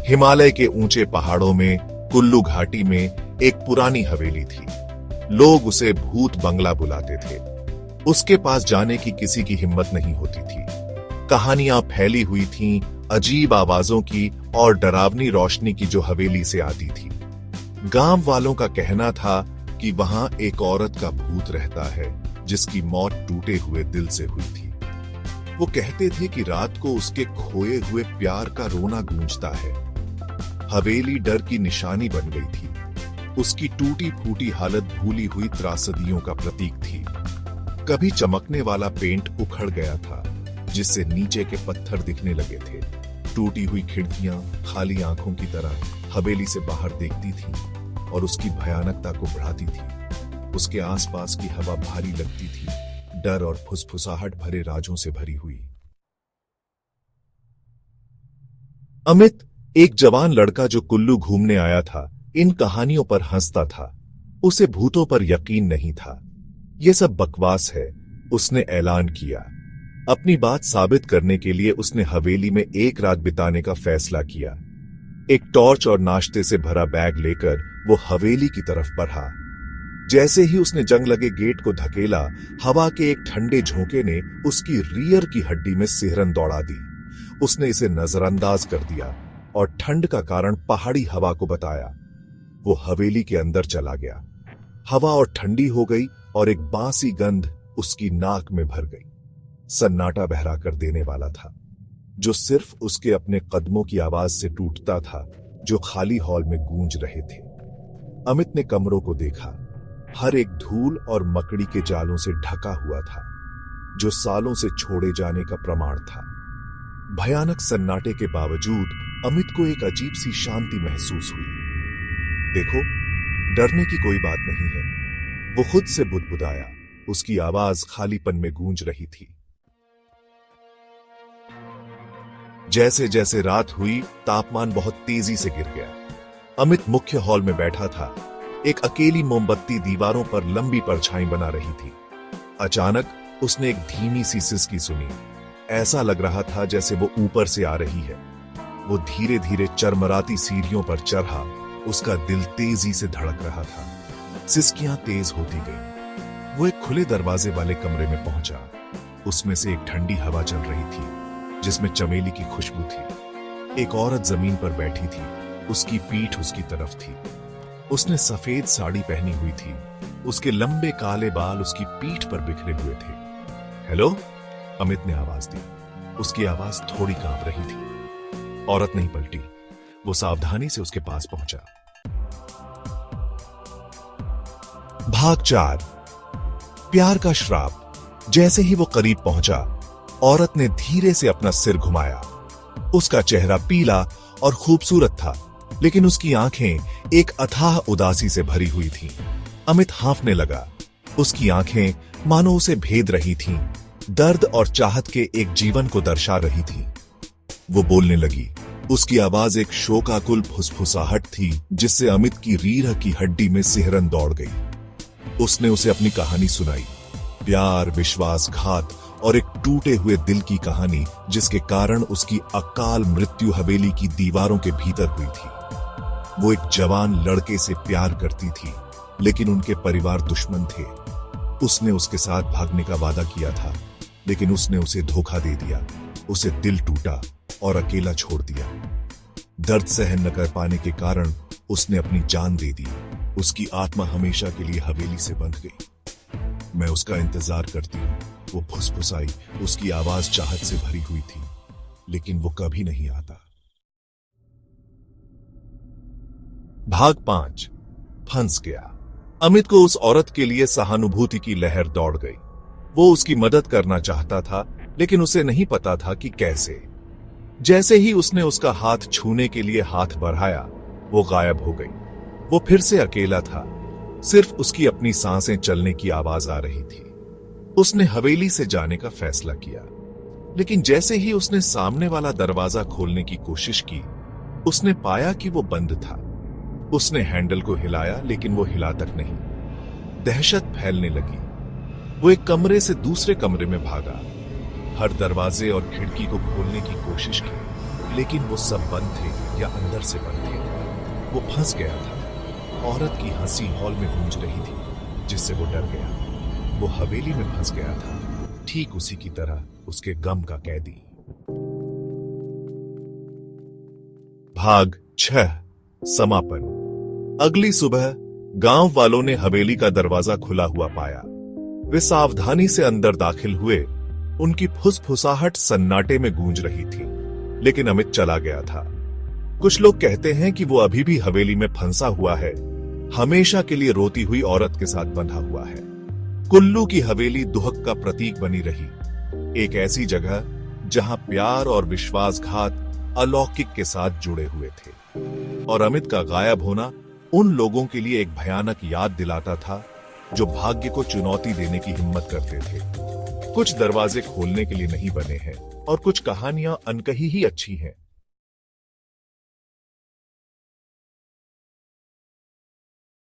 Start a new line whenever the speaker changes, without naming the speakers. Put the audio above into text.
हिमालय के ऊंचे पहाड़ों में कुल्लू घाटी में एक पुरानी हवेली थी। लोग उसे भूत बंगला बुलाते थे। उसके पास जाने की किसी की हिम्मत नहीं होती थी। कहानियां फैली हुई थीं, अजीब आवाजों की और डरावनी रोशनी की जो हवेली से आती थी। गांव वालों का कहना था कि वहां एक औरत का भूत रहता है जिसकी मौत टूटे हुए दिल से हुई थी। वो कहते थे कि रात को उसके खोए हुए प्यार का रोना गूंजता है। हवेली डर की निशानी बन गई थी। उसकी टूटी फूटी हालत भूली हुई त्रासदियों का प्रतीक थी। कभी चमकने वाला पेंट उखड़ गया था जिससे नीचे के पत्थर दिखने लगे थे। टूटी हुई खिड़कियां खाली आंखों की तरह हवेली से बाहर देखती थी और उसकी भयानकता को बढ़ाती थी। उसके आसपास की हवा भारी लगती थी, डर और फुसफुसाहट भरे राजों से भरी हुई। अमित, एक जवान लड़का जो कुल्लू घूमने आया था, इन कहानियों पर हंसता था। उसे भूतों पर यकीन नहीं था। यह सब बकवास है, उसने ऐलान किया। अपनी बात साबित करने के लिए उसने हवेली में एक रात बिताने का फैसला किया। एक टॉर्च और नाश्ते से भरा बैग लेकर वो हवेली की तरफ बढ़ा। जैसे ही उसने जंग लगे गेट को धकेला, हवा के एक ठंडे झोंके ने उसकी रीढ़ की हड्डी में सिहरन दौड़ा दी। उसने इसे नजरअंदाज कर दिया और ठंड का कारण पहाड़ी हवा को बताया। वो हवेली के अंदर चला गया। हवा और ठंडी हो गई और एक बासी गंध उसकी नाक में भर गई। सन्नाटा बहरा कर देने वाला था, जो सिर्फ उसके अपने कदमों की आवाज से टूटता था, जो खाली हॉल में गूंज रहे थे। अमित ने कमरों को देखा। हर एक धूल और मकड़ी के जालों से ढका हुआ था, जो सालों से छोड़े जाने का प्रमाण था। भयानक सन्नाटे के बावजूद अमित को एक अजीब सी शांति महसूस हुई। देखो, डरने की कोई बात नहीं है, वो खुद से बुदबुदाया। उसकी आवाज खालीपन में गूंज रही थी। जैसे जैसे रात हुई, तापमान बहुत तेजी से गिर गया। अमित मुख्य हॉल में बैठा था। एक अकेली मोमबत्ती दीवारों पर लंबी परछाई बना रही थी। अचानक उसने एक धीमी सी सिसकी सुनी। ऐसा लग रहा था जैसे वो ऊपर से आ रही है। वो धीरे धीरे चरमराती सीढ़ियों पर चढ़ा। उसका दिल तेजी से धड़क रहा था। सिसकियां तेज होती गईं। वो एक खुले दरवाजे वाले कमरे में पहुंचा। उसमें से एक ठंडी हवा चल रही थी जिसमें चमेली की खुशबू थी। एक औरत जमीन पर बैठी थी। उसकी पीठ उसकी तरफ थी। उसने सफेद साड़ी पहनी हुई थी। उसके लंबे काले बाल उसकी पीठ पर बिखरे हुए थे। हेलो, अमित ने आवाज दी। उसकी आवाज थोड़ी कांप रही थी। औरत नहीं पलटी। वो सावधानी से उसके पास पहुंचा। भाग 4, प्यार का श्राप। जैसे ही वो करीब पहुंचा, औरत ने धीरे से अपना सिर घुमाया। उसका चेहरा पीला और खूबसूरत था, लेकिन उसकी आंखें एक अथाह उदासी से भरी हुई थीं। अमित हांफने लगा। उसकी आंखें मानो उसे भेद रही थीं, दर्द और चाहत के एक जीवन को दर्शा रही थीं। वो बोलने लगी। उसकी आवाज एक शोकाकुल फुसफुसाहट थी जिससे अमित की रीढ़ की हड्डी में सिहरन दौड़ गई। उसने उसे अपनी कहानी सुनाई। प्यार, विश्वासघात और एक टूटे हुए दिल की कहानी, जिसके कारण उसकी अकाल मृत्यु हवेली की दीवारों के भीतर हुई थी। वो एक जवान लड़के से प्यार करती थी, लेकिन उनके परिवार दुश्मन थे। उसने उसके साथ भागने का वादा किया था, लेकिन उसने उसे धोखा दे दिया। उसे दिल टूटा और अकेला छोड़ दिया। दर्द सहन न कर पाने के कारण उसने अपनी जान दे दी। उसकी आत्मा हमेशा के लिए हवेली से बंध गई। मैं उसका इंतजार करती हूँ, वो फुसफुसाई। उसकी आवाज चाहत से भरी हुई थी, लेकिन वो कभी नहीं आता। भाग 5, फंस गया। अमित को उस औरत के लिए सहानुभूति की लहर दौड़ गई। वो उसकी मदद करना चाहता था, लेकिन उसे नहीं पता था कि कैसे। जैसे ही उसने उसका हाथ छूने के लिए हाथ बढ़ाया, वो गायब हो गई। वो फिर से अकेला था। सिर्फ उसकी अपनी सांसें चलने की आवाज आ रही थी। उसने हवेली से जाने का फैसला किया, लेकिन जैसे ही उसने सामने वाला दरवाजा खोलने की कोशिश की, उसने पाया कि वो बंद था। उसने हैंडल को हिलाया, लेकिन वो हिला तक नहीं। दहशत फैलने लगी। वो एक कमरे से दूसरे कमरे में भागा। हर दरवाजे और खिड़की को खोलने की कोशिश की, लेकिन वो सब बंद थे या अंदर से बंद थे। वो फंस गया था। औरत की हंसी हॉल में गूंज रही थी, जिससे वो डर गया। वो हवेली में फंस गया था, ठीक उसी की तरह उसके गम का कैदी। भाग 6 समापन। अगली सुबह गांव वालों ने हवेली का दरवाजा खुला हुआ पाया। वे सावधानी से अंदर दाखिल हुए। उनकी फुसफुसाहट सन्नाटे में गूंज रही थी, लेकिन अमित चला गया था। कुछ लोग कहते हैं कि वो अभी भी हवेली में फंसा हुआ है, हमेशा के लिए रोती हुई औरत के साथ बंधा हुआ है। कुल्लू की हवेली दुहक का प्रतीक बनी रही, एक ऐसी जगह जहां प्यार और विश्वासघात अलौकिक के साथ जुड़े हुए थे। और अमित का गायब होना उन लोगों के लिए एक भयानक याद दिलाता था जो भाग्य को चुनौती देने की हिम्मत करते थे। कुछ दरवाजे खोलने के लिए नहीं बने हैं और कुछ कहानियां अनकही ही अच्छी हैं।